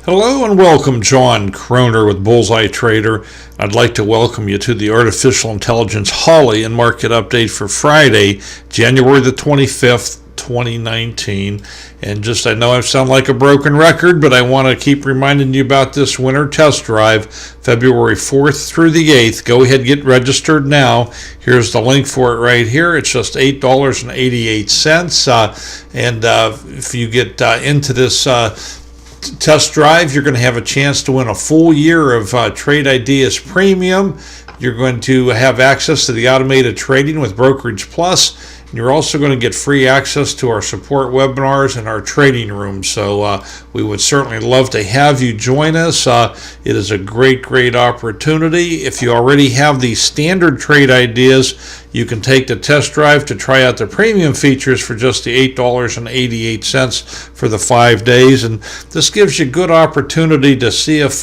Hello and welcome, John Kroner with Bullseye Trader. I'd like to welcome you to the Artificial Intelligence Holly and Market Update for Friday, January the 25th, 2019. And I know I sound like a broken record, but I want to keep reminding you about this winter test drive, February 4th through the 8th. Go ahead and get registered now. Here's the link for it right here. It's just $8.88. If you get into this test drive, you're going to have a chance to win a full year of Trade Ideas Premium. You're going to have access to the automated trading with Brokerage Plus. And you're also going to get free access to our support webinars and our trading room. So we would certainly love to have you join us. It is a great opportunity. If you already have the standard trade ideas, you can take the test drive to try out the premium features for just the $8.88 for the 5 days. And this gives you good opportunity to see if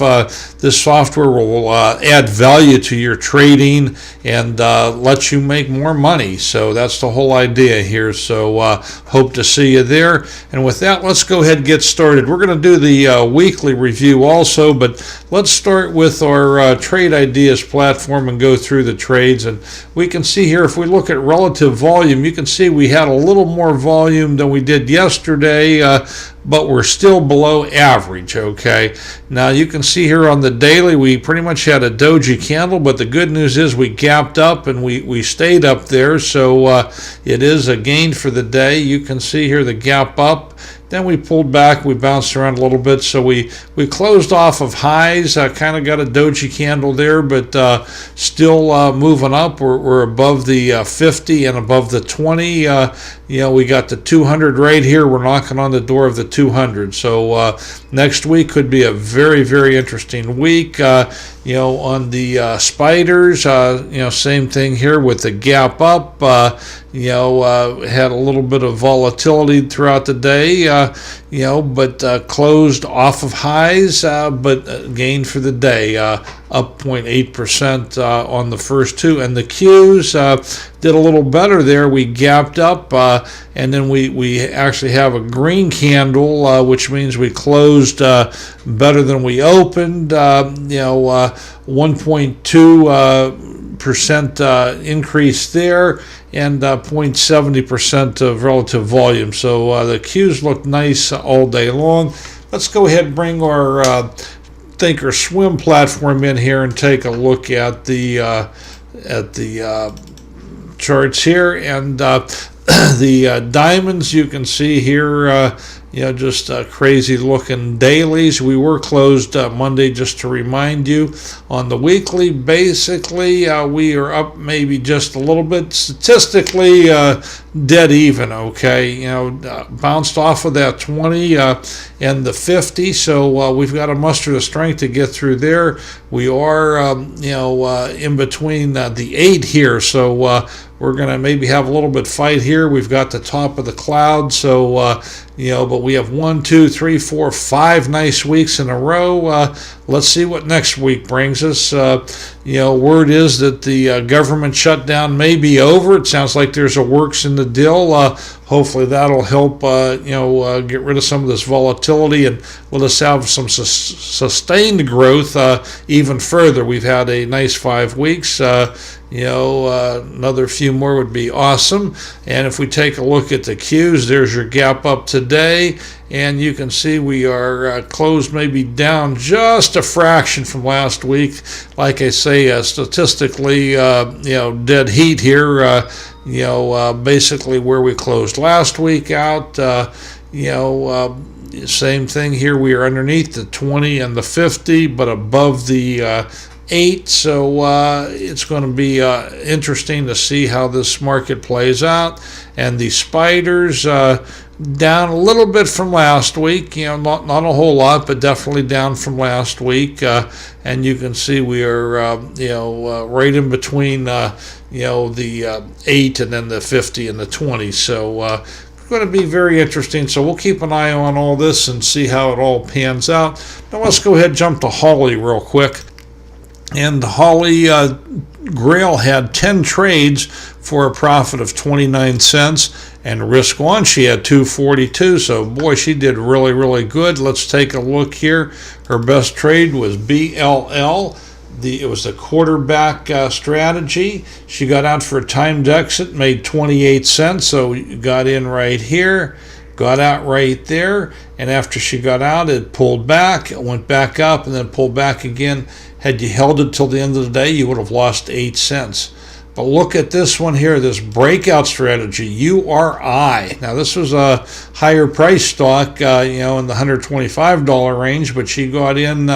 this software will add value to your trading and let you make more money. So that's the whole idea here. So hope to see you there. And with that, let's go ahead and get started. We're going to do the weekly review also, but let's start with our Trade Ideas platform and go through the trades. And we can see here, if we look at relative volume, you can see we had a little more volume than we did yesterday, but we're still below average. Okay, now you can see here on the daily we pretty much had a doji candle, but the good news is we gapped up and we stayed up there, so it is a gain for the day. You can see here the gap up, then we pulled back, we bounced around a little bit, so we closed off of highs, kind of got a doji candle there, but still moving up. We're above the 50 and above the 20. We got the 200 right here. We're knocking on the door of the 200. So next week could be a very interesting week. On the spiders, same thing here with the gap up. Had a little bit of volatility throughout the day, but closed off of highs, but gained for the day, up 0.8% on the first two. And the Qs did a little better there. We gapped up, and then we actually have a green candle, which means we closed better than we opened. 1.2% increase there, and 0.70% of relative volume. So the Qs look nice all day long. Let's go ahead and bring our Thinkorswim platform in here and take a look at the charts here, and the diamonds you can see here. Just crazy looking dailies. We were closed Monday, just to remind you. On the weekly, basically, we are up maybe just a little bit. Statistically, dead even, okay? Bounced off of that 20 and the 50, so we've got to muster the strength to get through there. We are, in between the 8 here, so we're going to maybe have a little bit fight here. We've got the top of the cloud, so but we have 1, 2, 3, 4, 5 nice weeks in a row. Let's see what next week brings us. Word is that the government shutdown may be over. It sounds like there's a works in the deal. Hopefully that'll help get rid of some of this volatility and let us have some sustained growth even further. We've had a nice 5 weeks. Another few more would be awesome. And if we take a look at the Qs, there's your gap up today, and you can see we are closed maybe down just a fraction from last week. Like I say, statistically, dead heat here. Basically where we closed last week out. Same thing here. We are underneath the 20 and the 50, but above the 8, so it's going to be interesting to see how this market plays out. And the spiders down a little bit from last week, not a whole lot, but definitely down from last week. And you can see we are right in between the 8 and then the 50 and the 20. So going to be very interesting, so we'll keep an eye on all this and see how it all pans out. Now let's go ahead and jump to Holly real quick. And Holly Grail had 10 trades for a profit of 29 cents, and risk on she had 242. So boy, she did really, really good. Let's take a look here. Her best trade was BLL. It was the quarterback strategy. She got out for a timed exit, made 28 cents. So you got in right here, got out right there, and after she got out, it pulled back, it went back up, and then pulled back again. Had you held it till the end of the day, you would have lost 8 cents. But look at this one here, this breakout strategy, URI. Now this was a higher price stock, in the $125 range, but she got in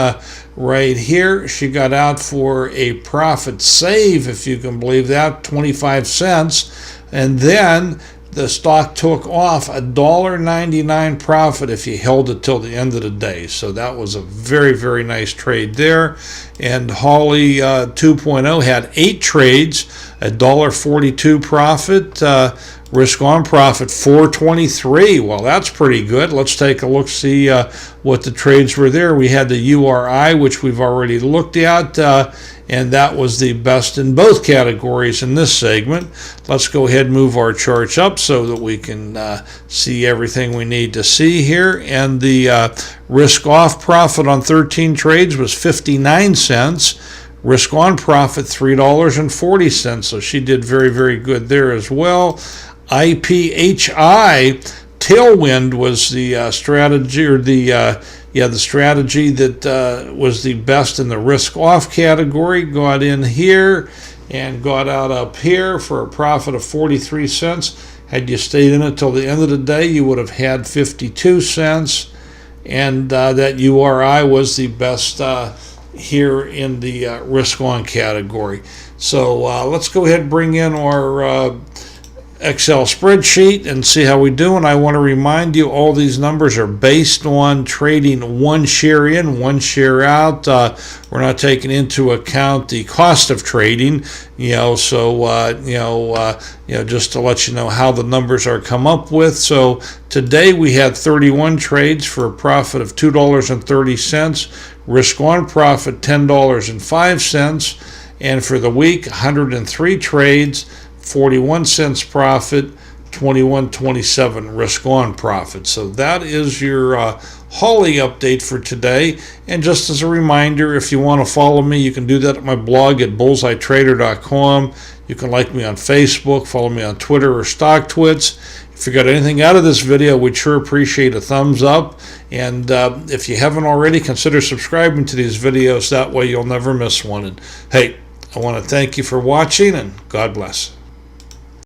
right here. She got out for a profit save, if you can believe that, 25 cents. And then the stock took off $1.99 profit if you held it till the end of the day. So that was a very, very nice trade there. And Holly 2.0 had 8 trades, $1.42 profit, risk on profit $4.23. Well, that's pretty good. Let's take a look, see what the trades were there. We had the URI, which we've already looked at, and that was the best in both categories in this segment. Let's go ahead and move our charts up so that we can see everything we need to see here. And the risk off profit on 13 trades was 59 cents. Risk on profit $3.40. So she did very, very good there as well. IPHI Tailwind was the strategy, or the strategy that was the best in the risk off category. Got in here and got out up here for a profit of 43 cents. Had you stayed in it till the end of the day, you would have had 52 cents. And that URI was the best here in the risk on category. So let's go ahead and bring in our Excel spreadsheet and see how we do. And I want to remind you, all these numbers are based on trading one share in, one share out. We're not taking into account the cost of trading, just to let you know how the numbers are come up with. So today we had 31 trades for a profit of $2.30, risk on profit $10.05, and for the week 103 trades, 41 cents profit, 21.27 risk on profit. So that is your Holly update for today. And just as a reminder, if you want to follow me, you can do that at my blog at bullseyetrader.com. You can like me on Facebook, follow me on Twitter or StockTwits. If you got anything out of this video, we'd sure appreciate a thumbs up. And if you haven't already, consider subscribing to these videos. That way you'll never miss one. And hey, I want to thank you for watching, and God bless.